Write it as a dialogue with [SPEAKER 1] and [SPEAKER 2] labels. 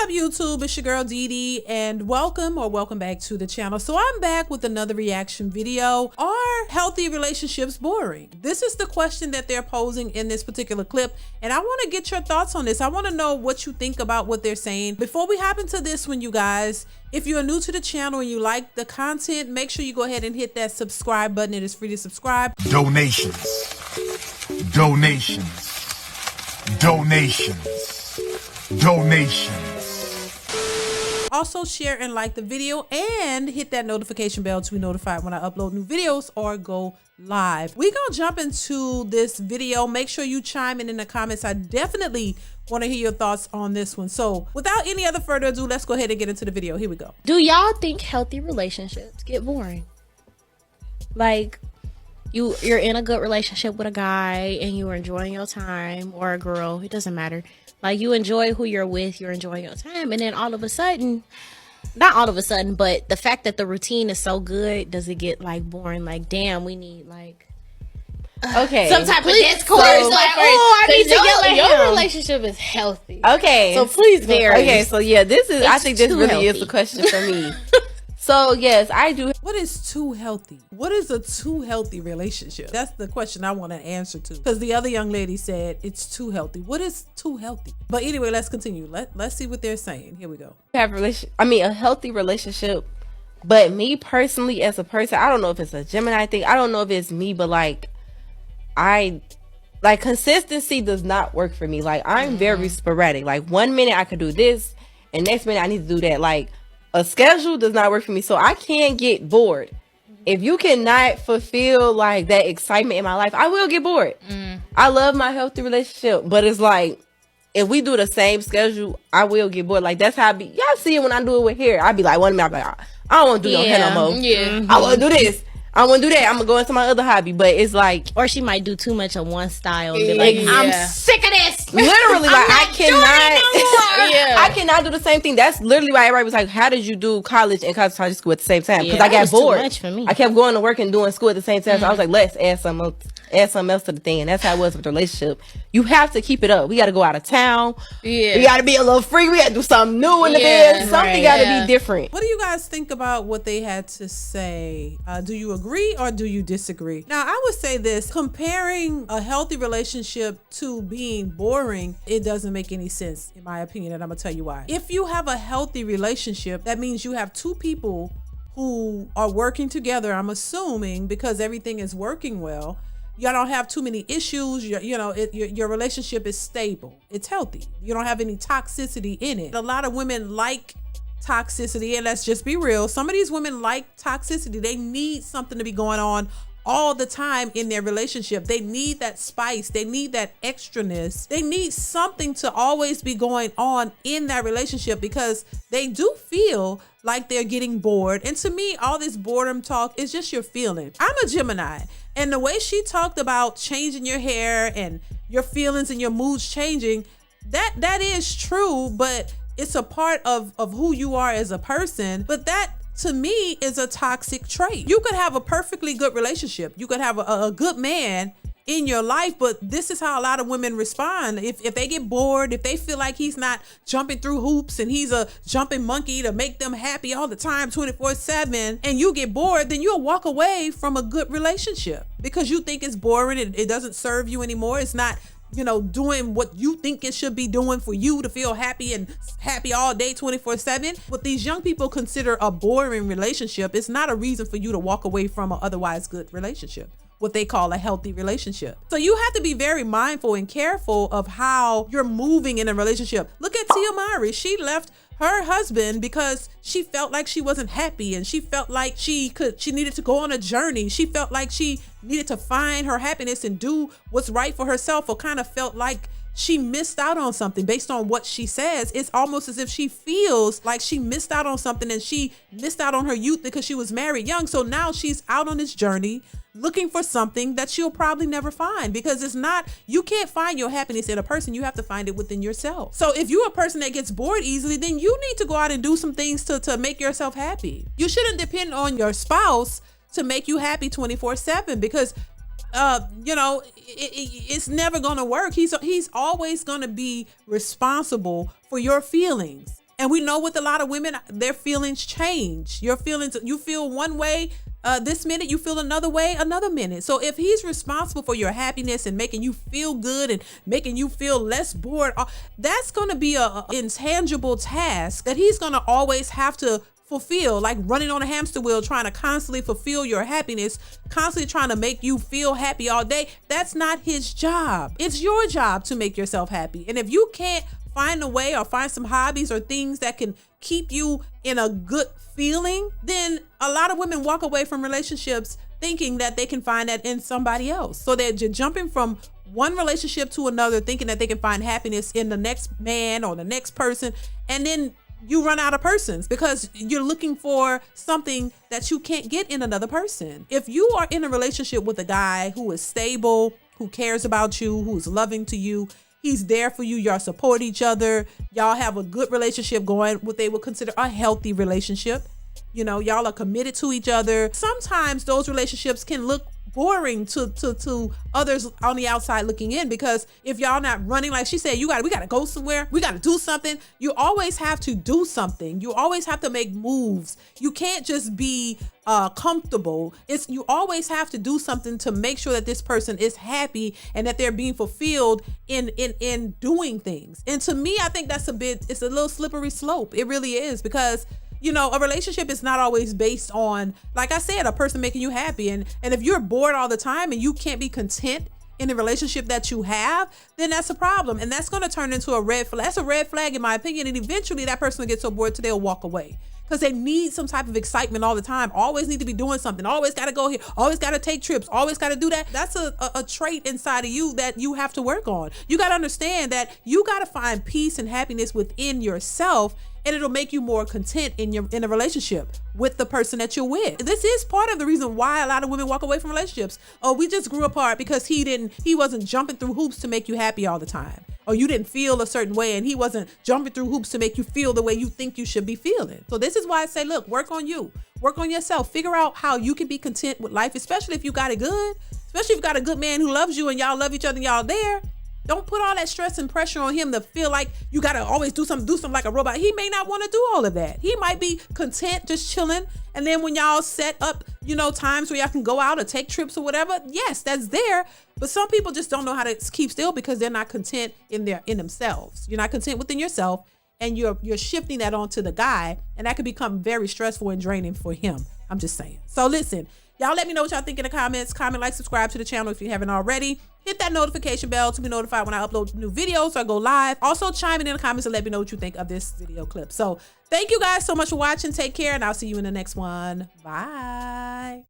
[SPEAKER 1] up, YouTube? It's your girl DeeDee, and welcome back to the channel. So I'm back with another reaction video. Are healthy relationships boring? This is the question that they're posing in this particular clip, and I want to get your thoughts on this. I want to know what you think about what they're saying. Before we hop into this one, you guys, if you're new to the channel and you like the content, make sure you go ahead and hit that subscribe button. It is free to subscribe.
[SPEAKER 2] Donations.
[SPEAKER 1] Also share and like the video and hit that notification bell to be notified when I upload new videos or go live. We're gonna jump into this video. Make sure you chime in the comments. I definitely want to hear your thoughts on this one. So without any other further ado, let's go ahead and get into the video. Here we go.
[SPEAKER 3] Do y'all think healthy relationships get boring? Like, you're in a good relationship with a guy and you're enjoying your time, or a girl, it doesn't matter. Like, you enjoy who you're with, you're enjoying your time, and then all of a sudden, not all of a sudden, but the fact that the routine is so good, does it get like boring? Like, damn, we need like
[SPEAKER 4] okay,
[SPEAKER 3] some type of discourse.
[SPEAKER 4] So,
[SPEAKER 3] like, oh, I need to get like
[SPEAKER 4] your relationship is healthy.
[SPEAKER 3] Okay,
[SPEAKER 4] so please
[SPEAKER 3] vary.
[SPEAKER 4] Okay, so yeah, this is. I think this really
[SPEAKER 3] healthy.
[SPEAKER 4] is the question for me. So yes, I do.
[SPEAKER 1] What is too healthy? What is a too healthy relationship? That's the question I want to answer to, because the other young lady said it's too healthy. What is too healthy? But anyway, let's continue. Let's see what they're saying. Here we go.
[SPEAKER 4] Have a healthy relationship. But me personally, as a person, I don't know if it's a Gemini thing. I don't know if it's me, but like consistency does not work for me. Like, I'm very sporadic. Like, 1 minute I could do this, and next minute I need to do that. Like, a schedule does not work for me, so I can't get bored. If you cannot fulfill like that excitement in my life, I will get bored. I love my healthy relationship, but it's like, if we do the same schedule, I will get bored. Like, that's how I be. Y'all see it when I do it with hair. I be like, 1 minute, I be like, I don't want to do your hair no more.
[SPEAKER 3] Yeah,
[SPEAKER 4] I want to do this. I want to do that. I'm gonna go into my other hobby. But it's like,
[SPEAKER 3] or she might do too much of one style and be like, I'm sick of this.
[SPEAKER 4] Literally, like, I cannot.
[SPEAKER 3] Yeah.
[SPEAKER 4] I cannot do the same thing. That's literally why everybody was like, how did you do college and cosmetology school at the same time? Because I got bored.
[SPEAKER 3] Too much for me.
[SPEAKER 4] I kept going to work and doing school at the same time. So I was like, let's add something else to the thing. And that's how it was with the relationship. You have to keep it up. We got to go out of town.
[SPEAKER 3] Yeah.
[SPEAKER 4] We got to be a little free. We got to do something new in the bed. Something got to be different.
[SPEAKER 1] What do you guys think about what they had to say? Do you agree or do you disagree? Now, I would say this: comparing a healthy relationship to being boring, it doesn't make any sense, in my opinion, and I'm gonna tell you why. If you have a healthy relationship, that means you have two people who are working together, I'm assuming, because everything is working well. Y'all don't have too many issues. Your relationship is stable. It's healthy. You don't have any toxicity in it. A lot of women like toxicity, and let's just be real. Some of these women like toxicity. They need something to be going on all the time in their relationship. They need that spice. They need that extraness. They need something to always be going on in that relationship, because they do feel like they're getting bored. And to me, all this boredom talk is just your feeling. I'm a Gemini, and the way she talked about changing your hair and your feelings and your moods changing, that is true, but it's a part of who you are as a person. But that, to me, is a toxic trait. You could have a perfectly good relationship. You could have a good man in your life, but this is how a lot of women respond. If they get bored, if they feel like he's not jumping through hoops and he's a jumping monkey to make them happy all the time 24/7, and you get bored, then you'll walk away from a good relationship because you think it's boring. It doesn't serve you anymore. It's not, doing what you think it should be doing for you to feel happy and happy all day 24/7. What these young people consider a boring relationship is not a reason for you to walk away from an otherwise good relationship, what they call a healthy relationship. So you have to be very mindful and careful of how you're moving in a relationship. Look at Tia Mowry. She left her husband because she felt like she wasn't happy, and she felt like she needed to go on a journey. She felt like she needed to find her happiness and do what's right for herself, or kind of felt like she missed out on something. Based on what she says, it's almost as if she feels like she missed out on something, and she missed out on her youth because she was married young. So now she's out on this journey looking for something that she'll probably never find, because you can't find your happiness in a person. You have to find it within yourself. So if you're a person that gets bored easily, then you need to go out and do some things to make yourself happy. You shouldn't depend on your spouse to make you happy 24/7, because it's never gonna work. He's always gonna be responsible for your feelings. And we know with a lot of women, their feelings change. Your feelings, you feel one way this minute, you feel another way another minute. So if he's responsible for your happiness and making you feel good and making you feel less bored, that's going to be a intangible task that he's going to always have to fulfill, like running on a hamster wheel, trying to constantly fulfill your happiness, constantly trying to make you feel happy all day. That's not his job. It's your job to make yourself happy. And if you can't find a way or find some hobbies or things that can keep you in a good feeling, then a lot of women walk away from relationships thinking that they can find that in somebody else. So they're jumping from one relationship to another, thinking that they can find happiness in the next man or the next person. And then you run out of persons because you're looking for something that you can't get in another person. If you are in a relationship with a guy who is stable, who cares about you, who's loving to you, he's there for you, y'all support each other, y'all have a good relationship going, what they would consider a healthy relationship. You know, y'all are committed to each other. Sometimes those relationships can look boring to others on the outside looking in, because if y'all not running, like she said, we gotta go somewhere, we gotta do something. You always have to do something. You always have to make moves. You can't just be comfortable. You always have to do something to make sure that this person is happy and that they're being fulfilled in doing things. And to me, I think it's a little slippery slope. It really is, because you know, a relationship is not always based on, like I said, a person making you happy. And if you're bored all the time and you can't be content in the relationship that you have, then that's a problem. And that's going to turn into a red flag. That's a red flag in my opinion. And eventually that person will get so bored till they'll walk away, because they need some type of excitement all the time. Always need to be doing something. Always got to go here. Always got to take trips. Always got to do that. That's a trait inside of you that you have to work on. You got to understand that you got to find peace and happiness within yourself, and it'll make you more content in a relationship with the person that you're with. This is part of the reason why a lot of women walk away from relationships. Oh, we just grew apart because he wasn't jumping through hoops to make you happy all the time. Or you didn't feel a certain way and he wasn't jumping through hoops to make you feel the way you think you should be feeling. So this is why I say, look, work on you, work on yourself, figure out how you can be content with life, especially if you got it good, especially if you got a good man who loves you and y'all love each other and y'all there. Don't put all that stress and pressure on him to feel like you got to always do something like a robot. He may not want to do all of that. He might be content just chilling. And then when y'all set up, times where y'all can go out or take trips or whatever, yes, that's there. But some people just don't know how to keep still because they're not content in themselves. You're not content within yourself, and you're shifting that onto the guy, and that could become very stressful and draining for him. I'm just saying. So listen, y'all let me know what y'all think in the comments. Comment, like, subscribe to the channel if you haven't already. Hit that notification bell to be notified when I upload new videos or go live. Also, chime in the comments and let me know what you think of this video clip. So thank you guys so much for watching. Take care, and I'll see you in the next one. Bye.